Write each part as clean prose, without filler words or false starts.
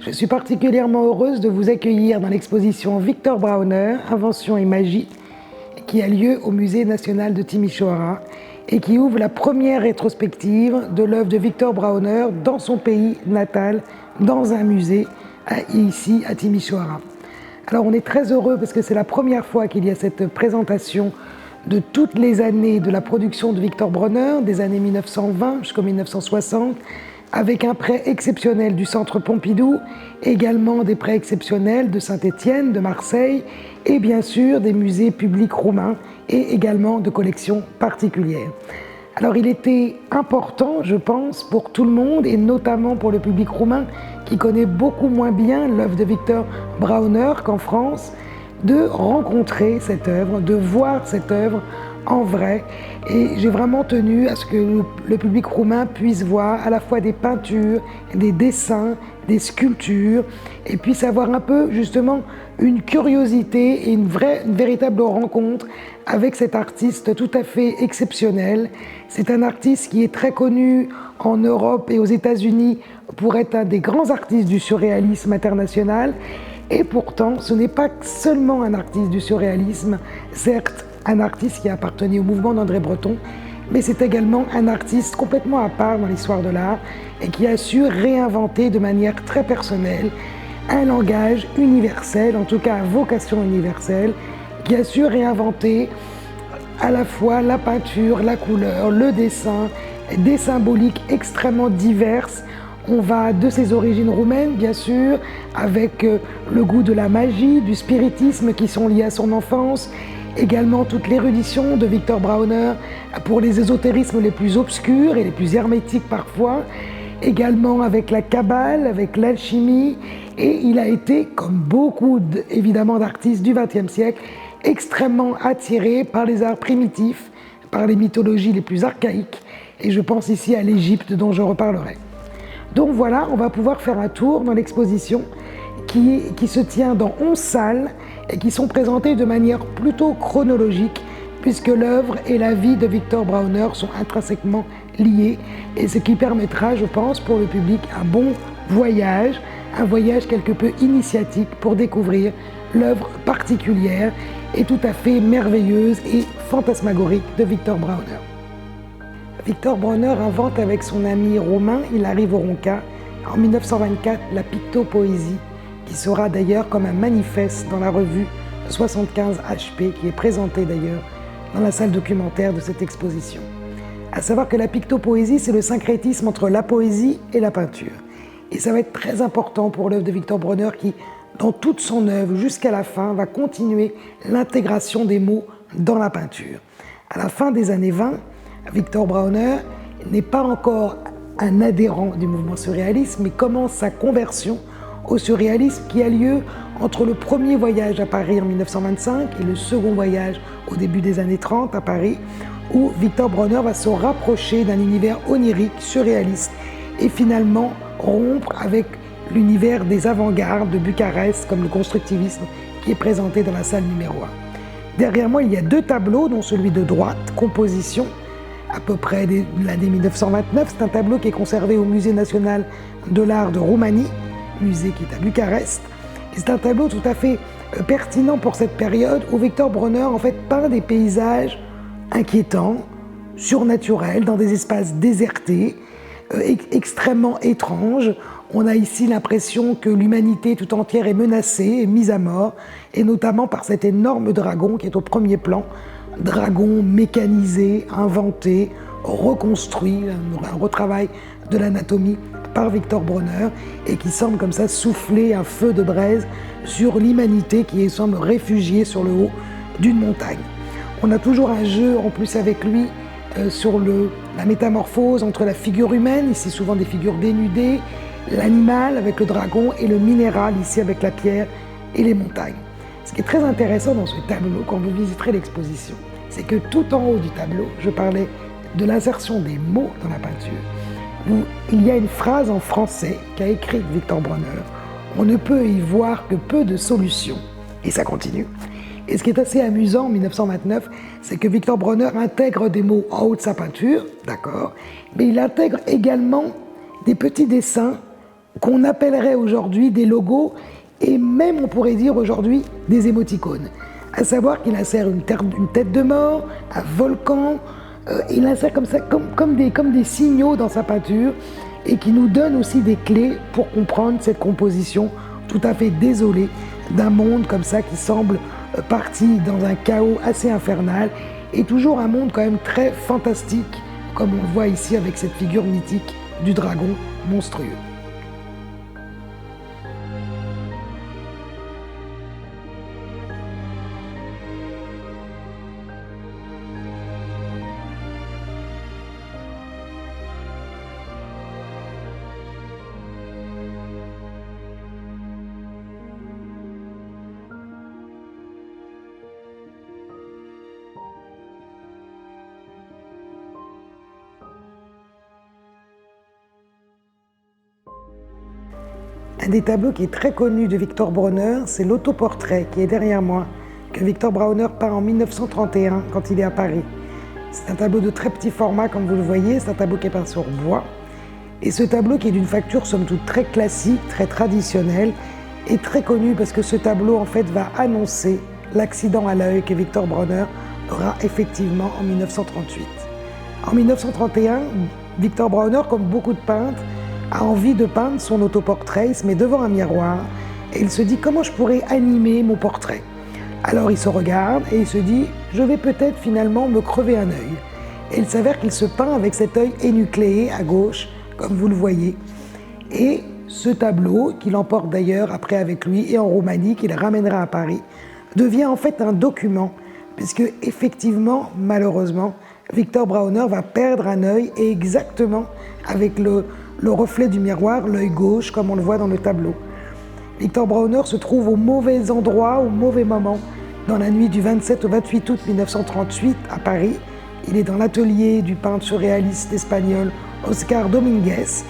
Je suis particulièrement heureuse de vous accueillir dans l'exposition Victor Brauner, Invention et magie, qui a lieu au Musée national de Timișoara et qui ouvre la première rétrospective de l'œuvre de Victor Brauner dans son pays natal, dans un musée, ici à Timișoara. Alors on est très heureux parce que c'est la première fois qu'il y a cette présentation de toutes les années de la production de Victor Brauner, des années 1920 jusqu'en 1960, avec un prêt exceptionnel du Centre Pompidou, également des prêts exceptionnels de Saint-Étienne, de Marseille, et bien sûr des musées publics roumains et également de collections particulières. Alors il était important, je pense, pour tout le monde, et notamment pour le public roumain, qui connaît beaucoup moins bien l'œuvre de Victor Brauner qu'en France, de rencontrer cette œuvre, de voir cette œuvre en vrai. Et j'ai vraiment tenu à ce que le public roumain puisse voir à la fois des peintures, des dessins, des sculptures, et puisse avoir un peu justement une curiosité et une véritable rencontre avec cet artiste tout à fait exceptionnel. C'est un artiste qui est très connu en Europe et aux États-Unis pour être un des grands artistes du surréalisme international. Et pourtant, ce n'est pas seulement un artiste du surréalisme, certes, un artiste qui appartenait au mouvement d'André Breton, mais c'est également un artiste complètement à part dans l'histoire de l'art et qui a su réinventer de manière très personnelle un langage universel, en tout cas à vocation universelle, qui a su réinventer à la fois la peinture, la couleur, le dessin, des symboliques extrêmement diverses. On va de ses origines roumaines, bien sûr, avec le goût de la magie, du spiritisme qui sont liés à son enfance, également toute l'érudition de Victor Brauner pour les ésotérismes les plus obscurs et les plus hermétiques parfois, également avec la kabbale, avec l'alchimie, et il a été, comme beaucoup évidemment d'artistes du XXe siècle, extrêmement attiré par les arts primitifs, par les mythologies les plus archaïques, et je pense ici à l'Égypte dont je reparlerai. Donc voilà, on va pouvoir faire un tour dans l'exposition qui se tient dans 11 salles et qui sont présentées de manière plutôt chronologique puisque l'œuvre et la vie de Victor Brauner sont intrinsèquement liées et ce qui permettra, je pense, pour le public un bon voyage, un voyage quelque peu initiatique pour découvrir l'œuvre particulière et tout à fait merveilleuse et fantasmagorique de Victor Brauner. Victor Brauner invente avec son ami Romain Hilary Voronca en 1924 la pictopoésie, qui sera d'ailleurs comme un manifeste dans la revue 75 HP, qui est présentée d'ailleurs dans la salle documentaire de cette exposition. À savoir que la pictopoésie, c'est le syncrétisme entre la poésie et la peinture. Et ça va être très important pour l'œuvre de Victor Brauner qui, dans toute son œuvre, jusqu'à la fin, va continuer l'intégration des mots dans la peinture. À la fin des années 20, Victor Brauner n'est pas encore un adhérent du mouvement surréaliste, mais commence sa conversion au surréalisme qui a lieu entre le premier voyage à Paris en 1925 et le second voyage au début des années 30 à Paris, où Victor Brauner va se rapprocher d'un univers onirique, surréaliste, et finalement rompre avec l'univers des avant-gardes de Bucarest, comme le constructivisme qui est présenté dans la salle numéro 1. Derrière moi, il y a deux tableaux, dont celui de droite, composition, à peu près de l'année 1929. C'est un tableau qui est conservé au Musée national de l'art de Roumanie, musée qui est à Bucarest. Et c'est un tableau tout à fait pertinent pour cette période où Victor Brauner en fait peint des paysages inquiétants, surnaturels, dans des espaces désertés, extrêmement étranges. On a ici l'impression que l'humanité tout entière est menacée, est mise à mort, et notamment par cet énorme dragon qui est au premier plan, dragon mécanisé, inventé, reconstruit, un retravail de l'anatomie par Victor Brauner, et qui semble comme ça souffler un feu de braise sur l'humanité qui semble réfugiée sur le haut d'une montagne. On a toujours un jeu en plus avec lui sur la métamorphose entre la figure humaine, ici souvent des figures dénudées, l'animal avec le dragon et le minéral, ici avec la pierre et les montagnes. Ce qui est très intéressant dans ce tableau, quand vous visiterez l'exposition, c'est que tout en haut du tableau, je parlais de l'insertion des mots dans la peinture, où il y a une phrase en français qu'a écrite Victor Brauner. On ne peut y voir que peu de solutions. Et ça continue. Et ce qui est assez amusant en 1929, c'est que Victor Brauner intègre des mots en haut de sa peinture, d'accord, mais il intègre également des petits dessins qu'on appellerait aujourd'hui des logos et même, on pourrait dire aujourd'hui, des émoticônes. À savoir qu'il insère une tête de mort, un volcan, il insère comme ça, comme des signaux dans sa peinture et qui nous donne aussi des clés pour comprendre cette composition tout à fait désolée d'un monde comme ça qui semble parti dans un chaos assez infernal et toujours un monde quand même très fantastique, comme on le voit ici avec cette figure mythique du dragon monstrueux. Un des tableaux qui est très connu de Victor Bronner, c'est l'autoportrait qui est derrière moi, que Victor Bronner peint en 1931 quand il est à Paris. C'est un tableau de très petit format comme vous le voyez, c'est un tableau qui est peint sur bois. Et ce tableau qui est d'une facture somme toute très classique, très traditionnelle, est très connu parce que ce tableau en fait va annoncer l'accident à l'œil que Victor Bronner aura effectivement en 1938. En 1931, Victor Bronner, comme beaucoup de peintres, a envie de peindre son autoportrait, il se met devant un miroir et il se dit comment je pourrais animer mon portrait. Alors il se regarde et il se dit je vais peut-être finalement me crever un œil. Et il s'avère qu'il se peint avec cet œil énucléé à gauche, comme vous le voyez. Et ce tableau, qu'il emporte d'ailleurs après avec lui et en Roumanie, qu'il ramènera à Paris, devient en fait un document, puisque effectivement, malheureusement, Victor Bronner va perdre un œil et exactement avec le reflet du miroir, l'œil gauche, comme on le voit dans le tableau. Victor Bronner se trouve au mauvais endroit, au mauvais moment, dans la nuit du 27 au 28 août 1938 à Paris. Il est dans l'atelier du peintre surréaliste espagnol Oscar Dominguez,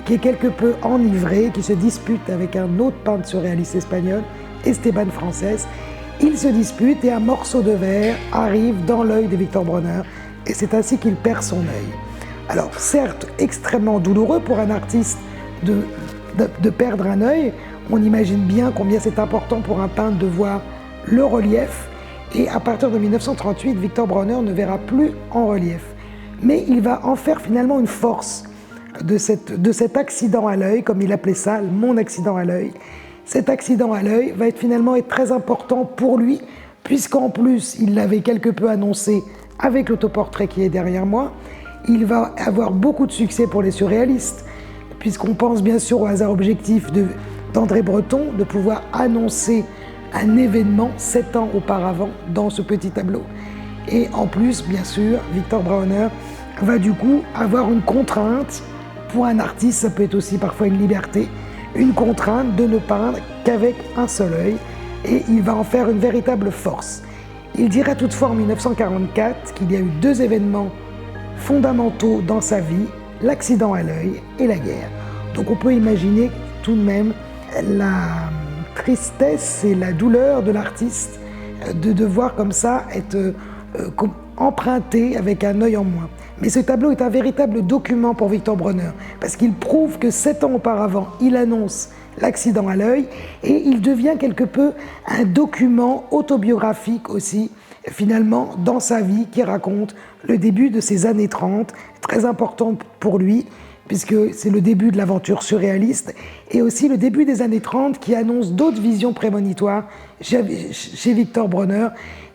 qui est quelque peu enivré, qui se dispute avec un autre peintre surréaliste espagnol, Esteban Frances. Ils se disputent et un morceau de verre arrive dans l'œil de Victor Bronner et c'est ainsi qu'il perd son œil. Alors certes, extrêmement douloureux pour un artiste de perdre un œil, on imagine bien combien c'est important pour un peintre de voir le relief, et à partir de 1938, Victor Bronner ne verra plus en relief. Mais il va en faire finalement une force de cet accident à l'œil, comme il appelait ça, mon accident à l'œil. Cet accident à l'œil va finalement être très important pour lui, puisqu'en plus, il l'avait quelque peu annoncé avec l'autoportrait qui est derrière moi. Il va avoir beaucoup de succès pour les surréalistes, puisqu'on pense bien sûr au hasard objectif d'André Breton, de pouvoir annoncer un événement 7 ans auparavant dans ce petit tableau. Et en plus, bien sûr, Victor Bronner va du coup avoir une contrainte. Pour un artiste, ça peut être aussi parfois une liberté, une contrainte de ne peindre qu'avec un seul œil, et il va en faire une véritable force. Il dira toutefois en 1944 qu'il y a eu 2 événements fondamentaux dans sa vie, l'accident à l'œil et la guerre. Donc on peut imaginer tout de même la tristesse et la douleur de l'artiste de devoir comme ça être emprunté avec un œil en moins. Mais ce tableau est un véritable document pour Victor Bronner, parce qu'il prouve que 7 ans auparavant, il annonce l'accident à l'œil, et il devient quelque peu un document autobiographique aussi, finalement, dans sa vie, qui raconte le début de ces années 30, très important pour lui, puisque c'est le début de l'aventure surréaliste, et aussi le début des années 30 qui annonce d'autres visions prémonitoires chez Victor Bronner,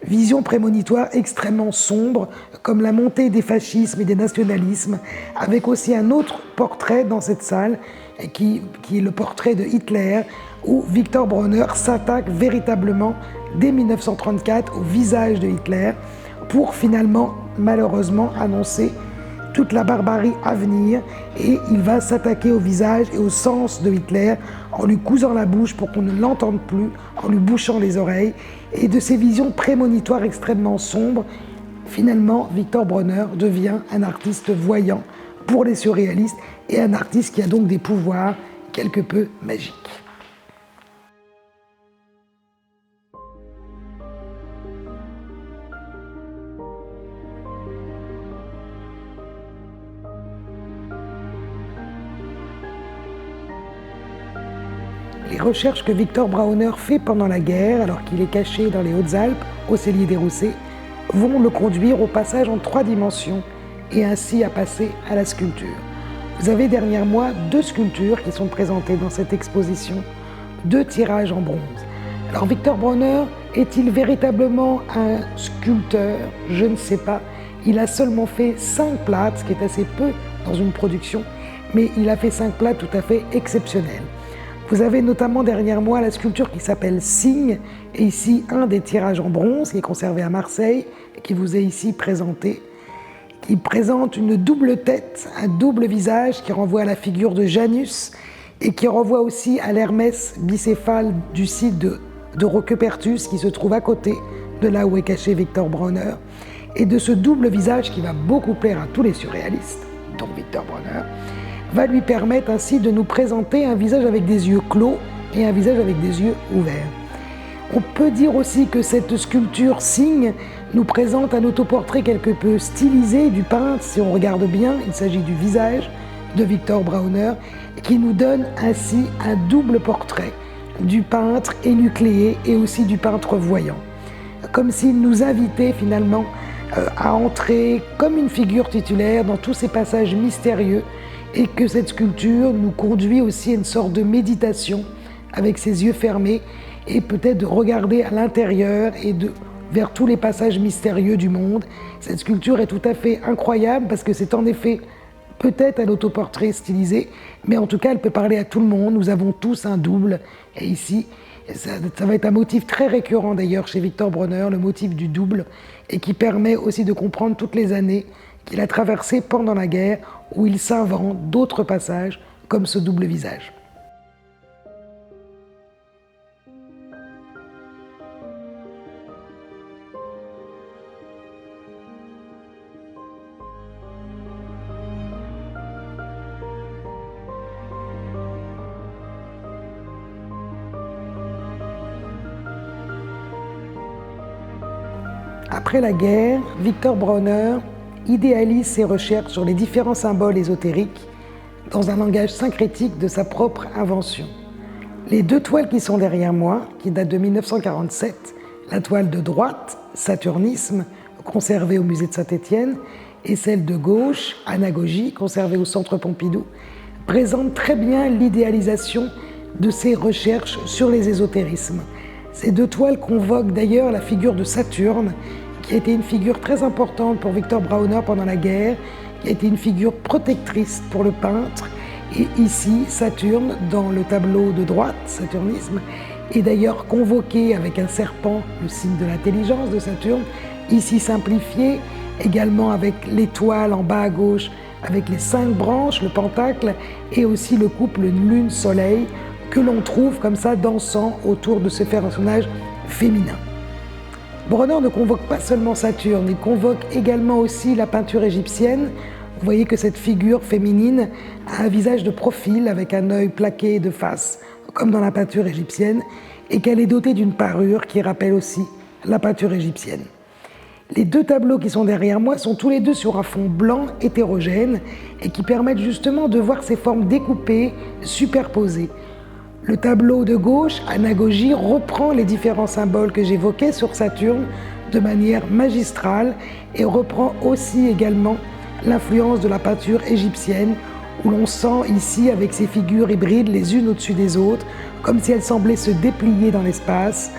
visions prémonitoires extrêmement sombres, comme la montée des fascismes et des nationalismes, avec aussi un autre portrait dans cette salle, qui est le portrait de Hitler, où Victor Bronner s'attaque véritablement, dès 1934, au visage de Hitler, pour finalement, malheureusement, annoncer toute la barbarie à venir, et il va s'attaquer au visage et au sens de Hitler en lui cousant la bouche pour qu'on ne l'entende plus, en lui bouchant les oreilles, et de ces visions prémonitoires extrêmement sombres, finalement, Victor Bronner devient un artiste voyant pour les surréalistes et un artiste qui a donc des pouvoirs quelque peu magiques. Les recherches que Victor Brauner fait pendant la guerre, alors qu'il est caché dans les Hautes-Alpes, au cellier des Roussets, vont le conduire au passage en 3 dimensions et ainsi à passer à la sculpture. Vous avez derrière moi 2 sculptures qui sont présentées dans cette exposition, 2 tirages en bronze. Alors Victor Brauner est-il véritablement un sculpteur? Je ne sais pas. Il a seulement fait 5 plâtres, ce qui est assez peu dans une production, mais il a fait 5 plâtres tout à fait exceptionnels. Vous avez notamment derrière moi la sculpture qui s'appelle Cygne, et ici un des tirages en bronze qui est conservé à Marseille, et qui vous est ici présenté, qui présente une double tête, un double visage qui renvoie à la figure de Janus, et qui renvoie aussi à l'Hermès bicéphale du site de Roquepertus, qui se trouve à côté de là où est caché Victor Brauner, et de ce double visage qui va beaucoup plaire à tous les surréalistes, dont Victor Brauner, va lui permettre ainsi de nous présenter un visage avec des yeux clos et un visage avec des yeux ouverts. On peut dire aussi que cette sculpture Cygne nous présente un autoportrait quelque peu stylisé du peintre. Si on regarde bien, il s'agit du visage de Victor Brauner, qui nous donne ainsi un double portrait du peintre énucléé et aussi du peintre voyant. Comme s'il nous invitait finalement à entrer comme une figure titulaire dans tous ces passages mystérieux, et que cette sculpture nous conduit aussi à une sorte de méditation avec ses yeux fermés et peut-être de regarder à l'intérieur et vers tous les passages mystérieux du monde. Cette sculpture est tout à fait incroyable parce que c'est en effet peut-être un autoportrait stylisé, mais en tout cas elle peut parler à tout le monde. Nous avons tous un double, et ici ça va être un motif très récurrent d'ailleurs chez Victor Brauner, le motif du double, et qui permet aussi de comprendre toutes les années qu'il a traversées pendant la guerre, où il s'invente d'autres passages comme ce double visage. Après la guerre, Victor Brauner idéalise ses recherches sur les différents symboles ésotériques dans un langage syncrétique de sa propre invention. Les 2 toiles qui sont derrière moi, qui datent de 1947, la toile de droite, Saturnisme, conservée au musée de Saint-Étienne, et celle de gauche, Anagogie, conservée au Centre Pompidou, présentent très bien l'idéalisation de ses recherches sur les ésotérismes. Ces 2 toiles convoquent d'ailleurs la figure de Saturne, qui a été une figure très importante pour Victor Brauner pendant la guerre, qui a été une figure protectrice pour le peintre. Et ici, Saturne, dans le tableau de droite, Saturnisme, est d'ailleurs convoqué avec un serpent, le signe de l'intelligence de Saturne, ici simplifié, également avec l'étoile en bas à gauche, avec les 5 branches, le pentacle, et aussi le couple Lune-Soleil, que l'on trouve comme ça dansant autour de ce personnage féminin. Brauner ne convoque pas seulement Saturne, il convoque également aussi la peinture égyptienne. Vous voyez que cette figure féminine a un visage de profil avec un œil plaqué de face, comme dans la peinture égyptienne, et qu'elle est dotée d'une parure qui rappelle aussi la peinture égyptienne. Les 2 tableaux qui sont derrière moi sont tous les 2 sur un fond blanc hétérogène et qui permettent justement de voir ces formes découpées, superposées. Le tableau de gauche, Anagogie, reprend les différents symboles que j'évoquais sur Saturne de manière magistrale et reprend aussi également l'influence de la peinture égyptienne, où l'on sent ici, avec ces figures hybrides les unes au-dessus des autres, comme si elles semblaient se déplier dans l'espace,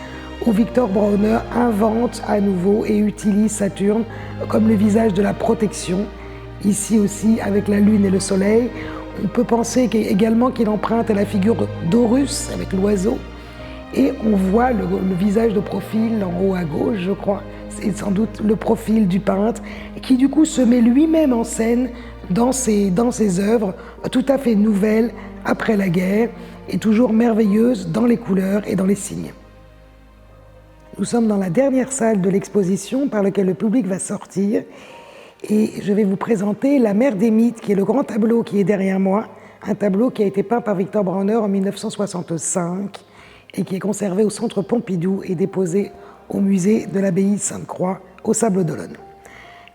où Victor Brauner invente à nouveau et utilise Saturne comme le visage de la protection, ici aussi avec la Lune et le Soleil. On peut penser également qu'il emprunte à la figure d'Horus avec l'oiseau, et on voit le visage de profil en haut à gauche, je crois. C'est sans doute le profil du peintre, qui du coup se met lui-même en scène dans ses œuvres tout à fait nouvelles après la guerre, et toujours merveilleuses dans les couleurs et dans les signes. Nous sommes dans la dernière salle de l'exposition par laquelle le public va sortir, et je vais vous présenter La Mer des Mythes, qui est le grand tableau qui est derrière moi, un tableau qui a été peint par Victor Brauner en 1965 et qui est conservé au Centre Pompidou et déposé au musée de l'abbaye Sainte-Croix aux Sables d'Olonne.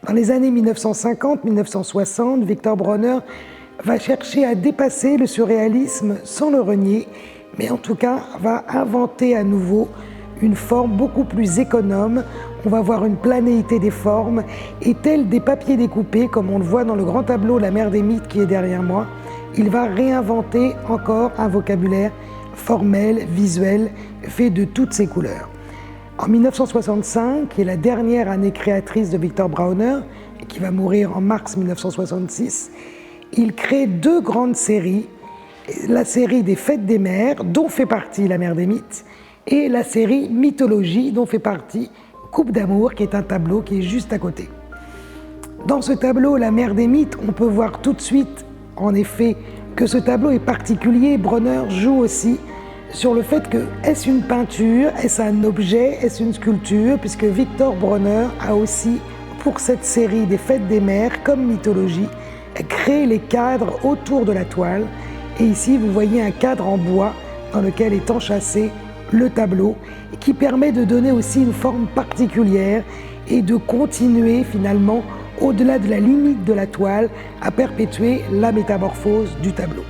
Dans les années 1950-1960, Victor Brauner va chercher à dépasser le surréalisme sans le renier mais en tout cas va inventer à nouveau une forme beaucoup plus économe. On va voir une planéité des formes et tels des papiers découpés, comme on le voit dans le grand tableau La mer des mythes qui est derrière moi. Il va réinventer encore un vocabulaire formel, visuel, fait de toutes ces couleurs. En 1965, qui est la dernière année créatrice de Victor Brauner, et qui va mourir en mars 1966, il crée deux grandes séries. La série des Fêtes des mers, dont fait partie La mer des mythes, et la série Mythologie, dont fait partie Coupe d'amour, qui est un tableau qui est juste à côté. Dans ce tableau, La mer des mythes, on peut voir tout de suite, en effet, que ce tableau est particulier. Brauner joue aussi sur le fait que, est-ce une peinture, est-ce un objet, est-ce une sculpture, puisque Victor Brauner a aussi, pour cette série des Fêtes des mers, comme Mythologie, créé les cadres autour de la toile. Et ici, vous voyez un cadre en bois dans lequel est enchâssé le tableau, qui permet de donner aussi une forme particulière et de continuer finalement, au-delà de la limite de la toile, à perpétuer la métamorphose du tableau.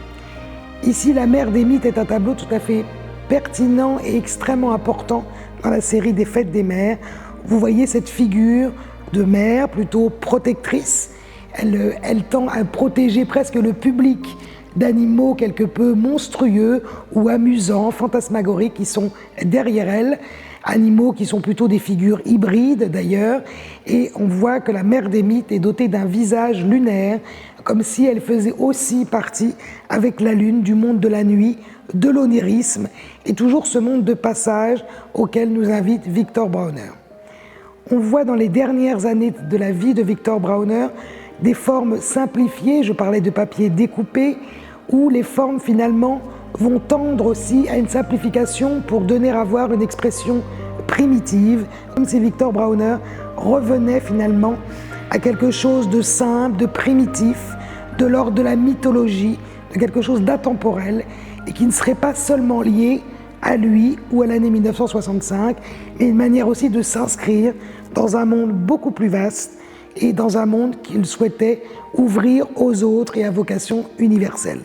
Ici, La mer des mythes est un tableau tout à fait pertinent et extrêmement important dans la série des Fêtes des mers. Vous voyez cette figure de mère plutôt protectrice. Elle tend à protéger presque le public d'animaux quelque peu monstrueux ou amusants, fantasmagoriques qui sont derrière elle, animaux qui sont plutôt des figures hybrides d'ailleurs, et on voit que la mer des mythes est dotée d'un visage lunaire, comme si elle faisait aussi partie, avec la lune, du monde de la nuit, de l'onirisme, et toujours ce monde de passage auquel nous invite Victor Brauner. On voit dans les dernières années de la vie de Victor Brauner des formes simplifiées, je parlais de papier découpé, où les formes finalement vont tendre aussi à une simplification pour donner à voir une expression primitive, comme si Victor Brauner revenait finalement à quelque chose de simple, de primitif, de l'ordre de la mythologie, de quelque chose d'intemporel, et qui ne serait pas seulement lié à lui ou à l'année 1965, mais une manière aussi de s'inscrire dans un monde beaucoup plus vaste et dans un monde qu'il souhaitait ouvrir aux autres et à vocation universelle.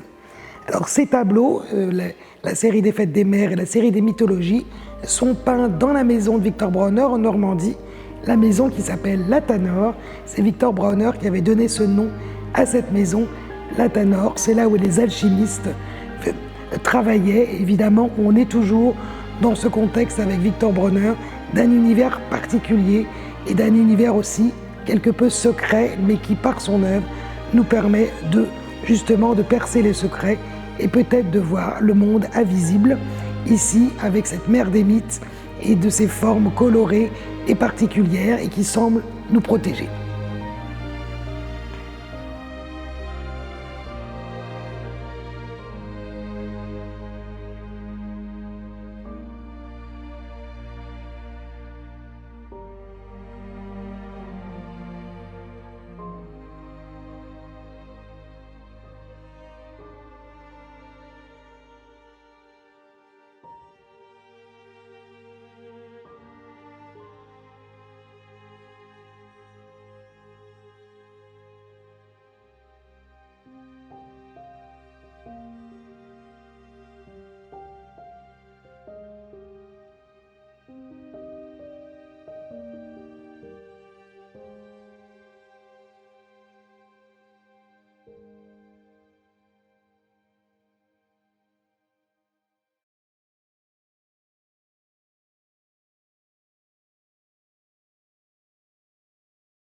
Alors ces tableaux, la série des Fêtes des mers et la série des Mythologies, sont peints dans la maison de Victor Brauner en Normandie, la maison qui s'appelle La Tanor. C'est Victor Brauner qui avait donné ce nom à cette maison, La Tanor. C'est là où les alchimistes travaillaient. Évidemment, on est toujours dans ce contexte avec Victor Brauner d'un univers particulier et d'un univers aussi quelque peu secret, mais qui par son œuvre nous permet justement de percer les secrets et peut-être de voir le monde invisible, ici avec cette mer des mythes et de ses formes colorées et particulières et qui semblent nous protéger.